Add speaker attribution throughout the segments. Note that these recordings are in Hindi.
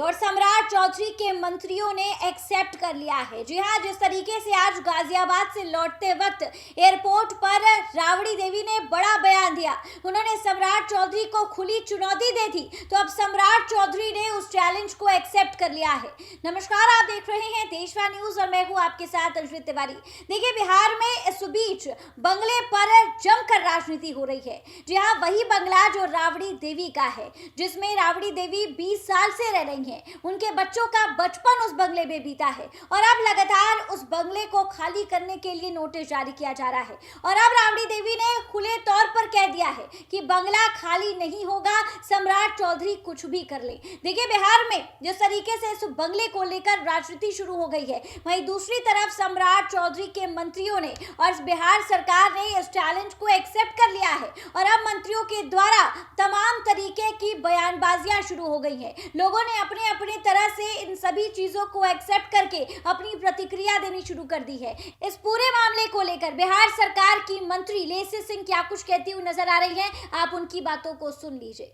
Speaker 1: और सम्राट चौधरी के मंत्रियों ने एक्सेप्ट कर लिया है। जी हाँ, जिस तरीके से आज गाजियाबाद से लौटते वक्त एयरपोर्ट पर राबड़ी देवी ने बड़ा बयान दिया, उन्होंने सम्राट चौधरी को खुली चुनौती दी थी, तो अब सम्राट चौधरी ने उस चैलेंज को एक्सेप्ट कर लिया है। नमस्कार, आप देख रहे हैं देशवाणी न्यूज और मैं हूँ आपके साथ अंशुल तिवारी। देखिए, बिहार में इस बीच बंगले पर जमकर राजनीति हो रही है। जी हाँ, वही बंगला जो राबड़ी देवी का है, जिसमें राबड़ी देवी 20 साल से रह रही हैं। उनके बच्चों का बचपन उस बंगले में बीता है और अब लगातार उस बंगले को खाली करने के लिए नोटिस जारी किया जा रहा है। और अब राबड़ी देवी ने खुले तौर पर कह दिया है कि बंगला खाली नहीं होगा, सम्राट चौधरी कुछ भी कर ले। देखिए, बिहार में जिस तरीके से इस बंगले को लेकर राजनीति शुरू हो गई है, वहीं दूसरी तरफ सम्राट चौधरी के मंत्रियों ने और बिहार सरकार ने इस चैलेंज को एक्सेप्ट कर लिया है और अब मंत्रियों के द्वारा तमाम तरीके की बयानबाजियां शुरू हो गई हैं। लोगों ने अपने अपने तरह से इन सभी चीजों को एक्सेप्ट करके अपनी प्रतिक्रिया देनी शुरू कर दी है। इस पूरे मामले को लेकर बिहार सरकार की मंत्री लेसी सिंह क्या कुछ कहती हुई नजर आ रही है, आप उनकी बातों को सुन लीजिए।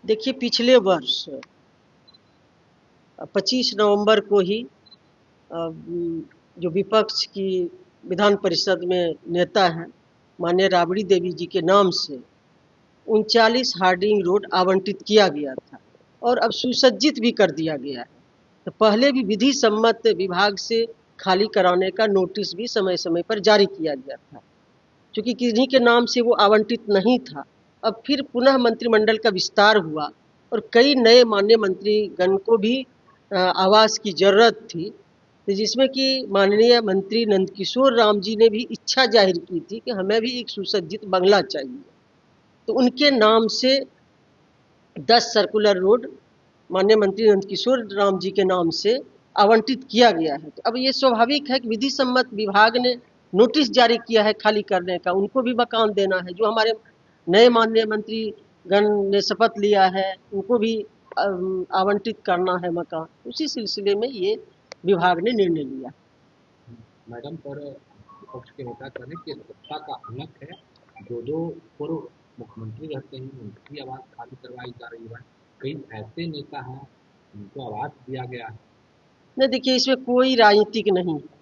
Speaker 2: देखिए, पिछले वर्ष 25 नवंबर को ही जो विपक्ष की विधान परिषद में नेता हैं माननीय राबड़ी देवी जी के नाम से 39 हार्डिंग रोड आवंटित किया गया था और अब सुसज्जित भी कर दिया गया है। तो पहले भी विधि सम्मत विभाग से खाली कराने का नोटिस भी समय समय पर जारी किया गया था। क्योंकि किन्हीं के नाम से वो आवंटित नहीं था, अब फिर पुनः मंत्रिमंडल का विस्तार हुआ और कई नए माननीय मंत्रीगण को भी आवास की जरूरत थी, जिसमें कि माननीय मंत्री नंदकिशोर राम जी ने भी इच्छा जाहिर की थी कि हमें भी एक सुसज्जित बंगला चाहिए। तो उनके नाम से 10 सर्कुलर रोड माननीय मंत्री नंदकिशोर राम जी के नाम से आवंटित किया गया है। तो अब ये स्वाभाविक है कि विधि सम्मत विभाग ने नोटिस जारी किया है खाली करने का, उनको भी मकान देना है। जो हमारे नए माननीय मंत्री गण ने शपथ लिया है, उनको भी आवंटित करना है मकान। उसी सिलसिले में ये विभाग ने निर्णय लिया।
Speaker 3: मैडम, पर विपक्ष के नेता कहने की सत्ता का हनक है, जो पूर्व मुख्यमंत्री रहते हैं उनकी आवाज खाली करवाई जा रही है। कई ऐसे नेता हैं उनको आवाज दिया गया है।
Speaker 2: नहीं, देखिए, इसमें कोई राजनीतिक नहीं है।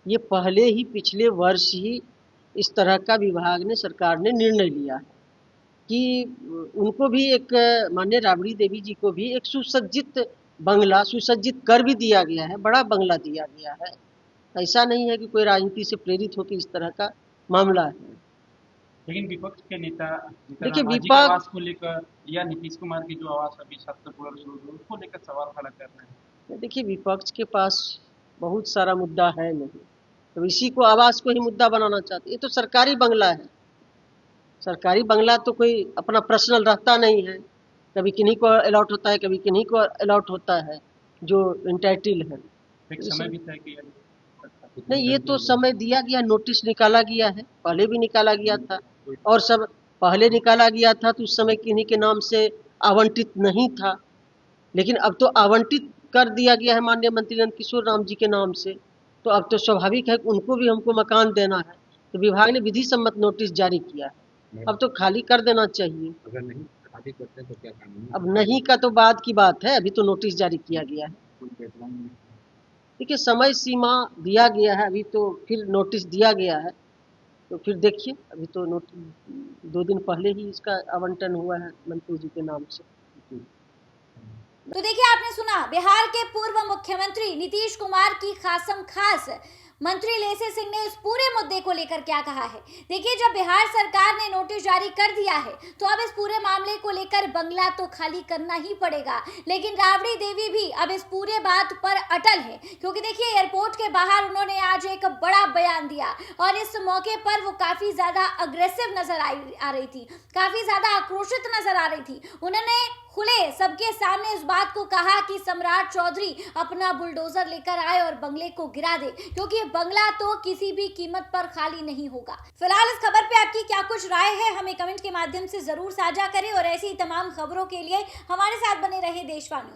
Speaker 2: ये पहले ही पिछले वर्ष ही इस तरह का विभाग ने सरकार ने निर्णय लिया है कि उनको भी एक माननीय राबड़ी देवी जी को भी एक सुसज्जित बंगला सुसज्जित कर भी दिया गया है, बड़ा बंगला दिया गया है। ऐसा नहीं है कि कोई राजनीति से प्रेरित होकर इस तरह का मामला है।
Speaker 4: लेकिन विपक्ष के नेता
Speaker 2: देखिए,
Speaker 4: आवास को लेकर या नीतीश कुमार की जो आवास अभी उसको लेकर सवाल खड़ा कर रहे हैं।
Speaker 2: देखिए, विपक्ष के पास बहुत सारा मुद्दा है नहीं, तो इसी को आवास को ही मुद्दा बनाना चाहते। ये तो सरकारी बंगला है। सरकारी बंगला तो कोई अपना पर्सनल रहता नहीं है, कभी किन्हीं को अलॉट होता है, कभी किन्हीं को अलॉट होता है जो इंटाइटल है।
Speaker 4: एक समय भी तय किया
Speaker 2: नहीं, ये तो समय दिया गया, नोटिस निकाला गया है, पहले भी निकाला गया था और सब पहले निकाला गया था तो उस समय किन्हीं के नाम से आवंटित नहीं था, लेकिन अब तो आवंटित कर दिया गया है माननीय मंत्री नंदकिशोर राम जी के नाम से। तो अब तो स्वाभाविक है कि उनको भी हमको मकान देना है, तो विभाग ने विधि सम्मत नोटिस जारी किया है, अब तो खाली कर देना चाहिए।
Speaker 3: अगर नहीं खाली करते तो क्या कानून?
Speaker 2: अब नहीं का तो बाद की बात है, अभी तो नोटिस जारी किया गया है। देखिए, समय सीमा दिया गया है, अभी तो फिर नोटिस दिया गया है, तो फिर देखिए, अभी तो 2 दिन पहले ही इसका आवंटन हुआ है मंत्री जी के नाम से।
Speaker 1: तो देखिए, आपने सुना बिहार के पूर्व मुख्यमंत्री नीतीश कुमार की खासम खास मंत्री लेसी सिंह ने इस पूरे मुद्दे को लेकर क्या कहा है। देखिए, जब बिहार सरकार ने नोटिस जारी कर दिया है तो अब इस पूरे मामले को लेकर बंगला तो खाली करना ही पड़ेगा, लेकिन राबड़ी देवी भी अब इस पूरे बात पर अटल है, क्योंकि देखिए, एयरपोर्ट के बाहर उन्होंने आज एक बड़ा बयान दिया और इस मौके पर वो काफी ज्यादा अग्रेसिव नजर आ रही थी, काफी ज्यादा आक्रोशित नजर आ रही थी। उन्होंने खुले सबके सामने इस बात को कहा कि सम्राट चौधरी अपना बुलडोजर लेकर आए और बंगले को गिरा दे, क्योंकि बंगला तो किसी भी कीमत पर खाली नहीं होगा। फिलहाल इस खबर पे आपकी क्या कुछ राय है, हमें कमेंट के माध्यम से जरूर साझा करें और ऐसी तमाम खबरों के लिए हमारे साथ बने रहे देशवाणी।